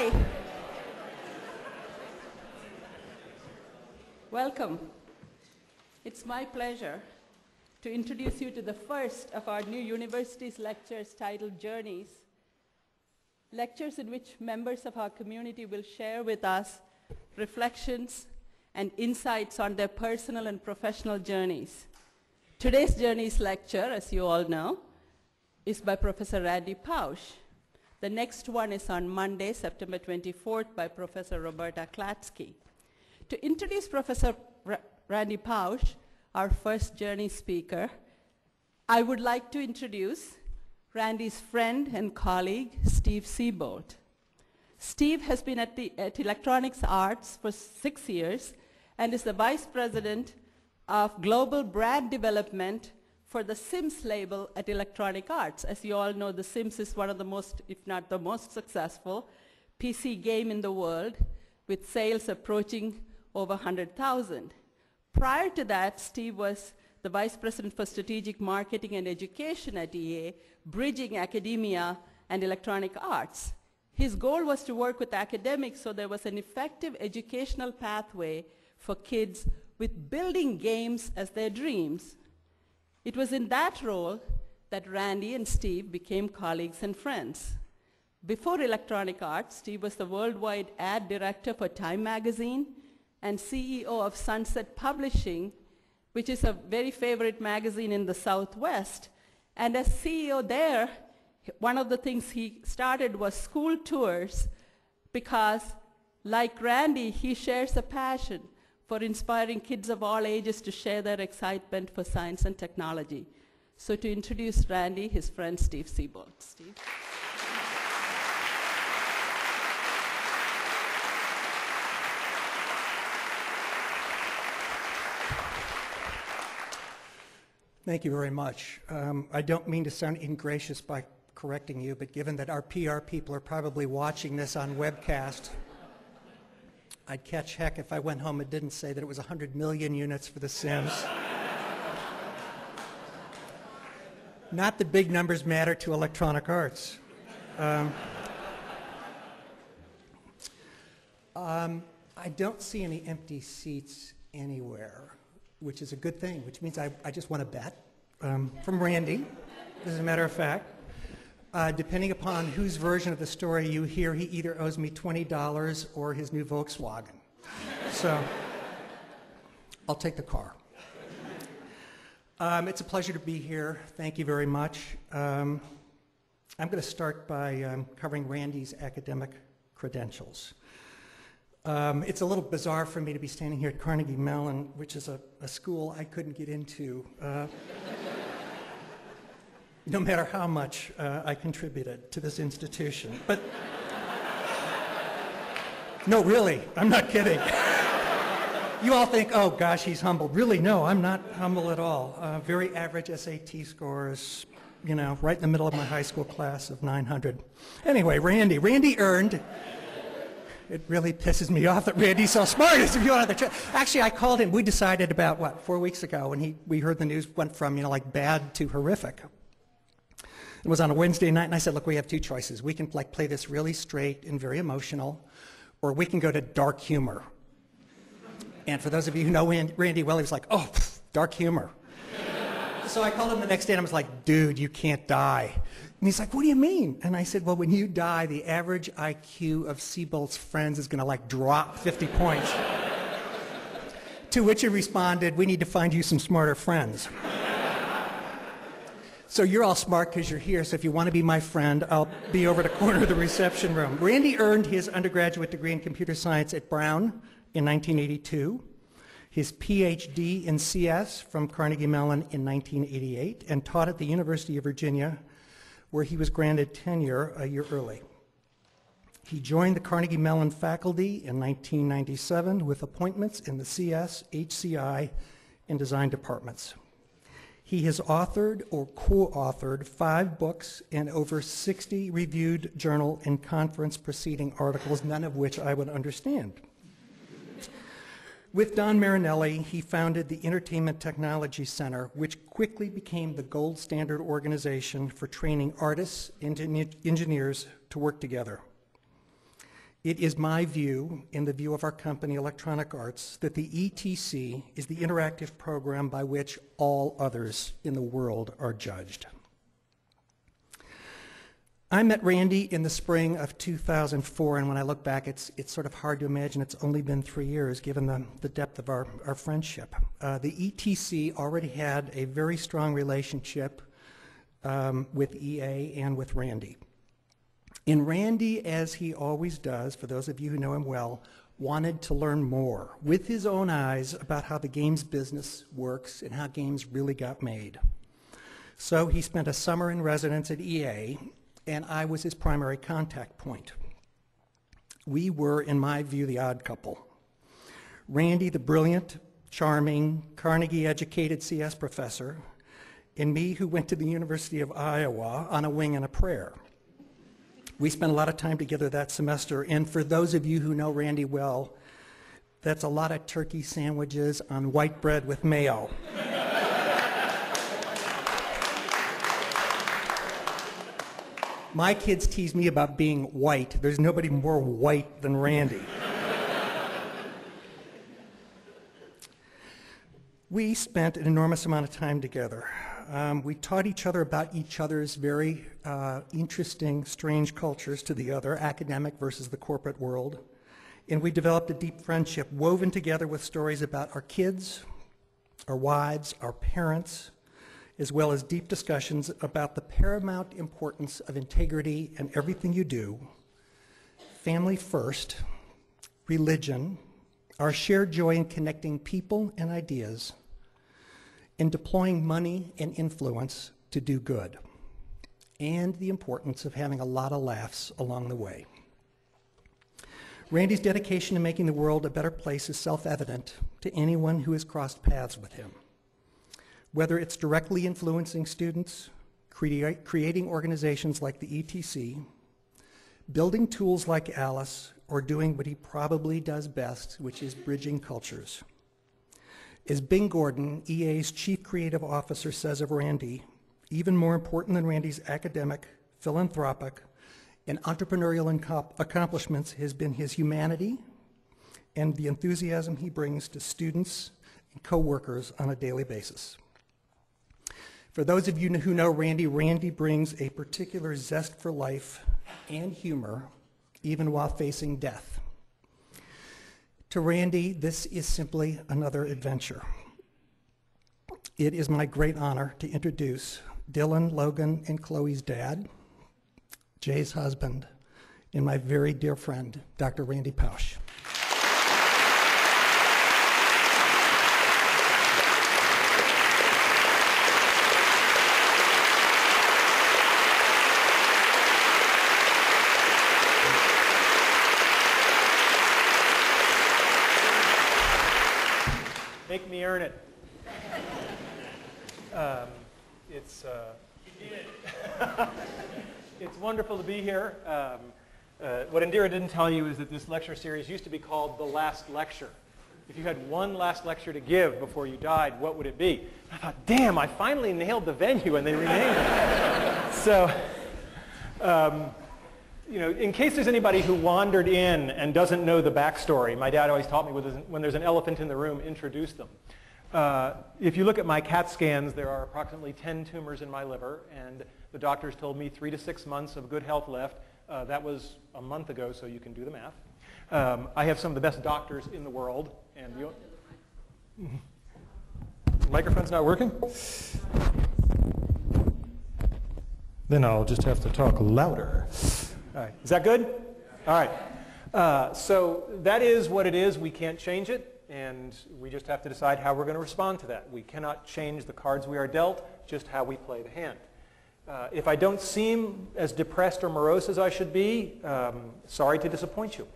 Hi. Welcome. It's my pleasure to introduce you to the first of our new university's lectures titled Journeys. Lectures in which members of our community will share with us reflections and insights on their personal and professional journeys. Today's Journeys lecture, as you all know, is by Professor Randy Pausch. The next one is on Monday, September 24th, by Professor Roberta Klatsky. To introduce Professor Randy Pausch, our first Journey speaker, I would like to introduce Randy's friend and colleague, Steve Siebold. Steve has been at Electronics Arts for 6 years and is the Vice President of Global Brand Development for the Sims label at Electronic Arts. As you all know, the Sims is one of the most, if not the most successful PC game in the world, with sales approaching over 100,000. Prior to that, Steve was the Vice President for Strategic Marketing and Education at EA, bridging academia and Electronic Arts. His goal was to work with academics so there was an effective educational pathway for kids with building games as their dreams. It was in that role that Randy and Steve became colleagues and friends. Before Electronic Arts, Steve was the worldwide ad director for Time magazine and CEO of Sunset Publishing, which is a very favorite magazine in the Southwest. And as CEO there, one of the things he started was school tours because, like Randy, he shares a passion for inspiring kids of all ages to share their excitement for science and technology. So to introduce Randy, his friend Steve Siebold. Steve. Thank you very much. I don't mean to sound ingracious by correcting you, but given that our PR people are probably watching this on webcast, I'd catch heck if I went home and didn't say that it was 100 million units for The Sims. Not that big numbers matter to Electronic Arts. I don't see any empty seats anywhere, which is a good thing, which means I just want to bet from Randy, as a matter of fact. Depending upon whose version of the story you hear, he either owes me $20 or his new Volkswagen. So I'll take the car. It's a pleasure to be here. Thank you very much. I'm going to start by covering Randy's academic credentials. It's a little bizarre for me to be standing here at Carnegie Mellon, which is a school I couldn't get into, no matter how much I contributed to this institution. But no, really, I'm not kidding. You all think, oh gosh, he's humble. Really, no, I'm not humble at all. Very average SAT scores, you know, right in the middle of my high school class of 900. Anyway, Randy earned. It really pisses me off that Randy's so smart. Actually, I called him. We decided about, 4 weeks ago, when we heard the news went from, like bad to horrific. It was on a Wednesday night, and I said, look, we have two choices. We can play this really straight and very emotional, or we can go to dark humor. And for those of you who know Randy well, he was like, oh, dark humor. So I called him the next day, and I was like, dude, you can't die. And he's like, what do you mean? And I said, well, when you die, the average IQ of Siebold's friends is going to drop 50 points. To which he responded, we need to find you some smarter friends. So you're all smart because you're here, so if you want to be my friend, I'll be over the corner of the reception room. Randy earned his undergraduate degree in computer science at Brown in 1982, his PhD in CS from Carnegie Mellon in 1988, and taught at the University of Virginia, where he was granted tenure a year early. He joined the Carnegie Mellon faculty in 1997 with appointments in the CS, HCI, and design departments. He has authored or co-authored 5 books and over 60 reviewed journal and conference proceeding articles, none of which I would understand. With Don Marinelli, he founded the Entertainment Technology Center, which quickly became the gold standard organization for training artists and engineers to work together. It is my view, in the view of our company, Electronic Arts, that the ETC is the interactive program by which all others in the world are judged. I met Randy in the spring of 2004, and when I look back, it's sort of hard to imagine it's only been 3 years, given the depth of our friendship. The ETC already had a very strong relationship with EA and with Randy. And Randy, as he always does, for those of you who know him well, wanted to learn more with his own eyes about how the games business works and how games really got made. So he spent a summer in residence at EA, and I was his primary contact point. We were, in my view, the odd couple. Randy, the brilliant, charming, Carnegie-educated CS professor, and me, who went to the University of Iowa on a wing and a prayer. We spent a lot of time together that semester, and for those of you who know Randy well, that's a lot of turkey sandwiches on white bread with mayo. My kids tease me about being white. There's nobody more white than Randy. We spent an enormous amount of time together. We taught each other about each other's very interesting, strange cultures to the other, academic versus the corporate world. And we developed a deep friendship woven together with stories about our kids, our wives, our parents, as well as deep discussions about the paramount importance of integrity in everything you do, family first, religion, our shared joy in connecting people and ideas, in deploying money and influence to do good, and the importance of having a lot of laughs along the way. Randy's dedication to making the world a better place is self-evident to anyone who has crossed paths with him. Whether it's directly influencing students, creating organizations like the ETC, building tools like Alice, or doing what he probably does best, which is bridging cultures. As Bing Gordon, EA's chief creative officer, says of Randy, even more important than Randy's academic, philanthropic, and entrepreneurial accomplishments has been his humanity and the enthusiasm he brings to students and coworkers on a daily basis. For those of you who know Randy, Randy brings a particular zest for life and humor, even while facing death. To Randy, this is simply another adventure. It is my great honor to introduce Dylan, Logan, and Chloe's dad, Jay's husband, and my very dear friend, Dr. Randy Pausch. Make me earn it. It's wonderful to be here. What Indira didn't tell you is that this lecture series used to be called The Last Lecture. If you had one last lecture to give before you died, what would it be? I thought, damn, I finally nailed the venue, and they renamed it. So, you know, in case there's anybody who wandered in and doesn't know the backstory, my dad always taught me when there's an elephant in the room, introduce them. If you look at my CAT scans, there are approximately 10 tumors in my liver, and the doctors told me 3 to 6 months of good health left. That was a month ago, so you can do the math. I have some of the best doctors in the world, and the microphone's not working? Then I'll just have to talk louder. All right. Is that good? All right. So that is what it is. We can't change it, and we just have to decide how we're going to respond to that. We cannot change the cards we are dealt, just how we play the hand. If I don't seem as depressed or morose as I should be, sorry to disappoint you.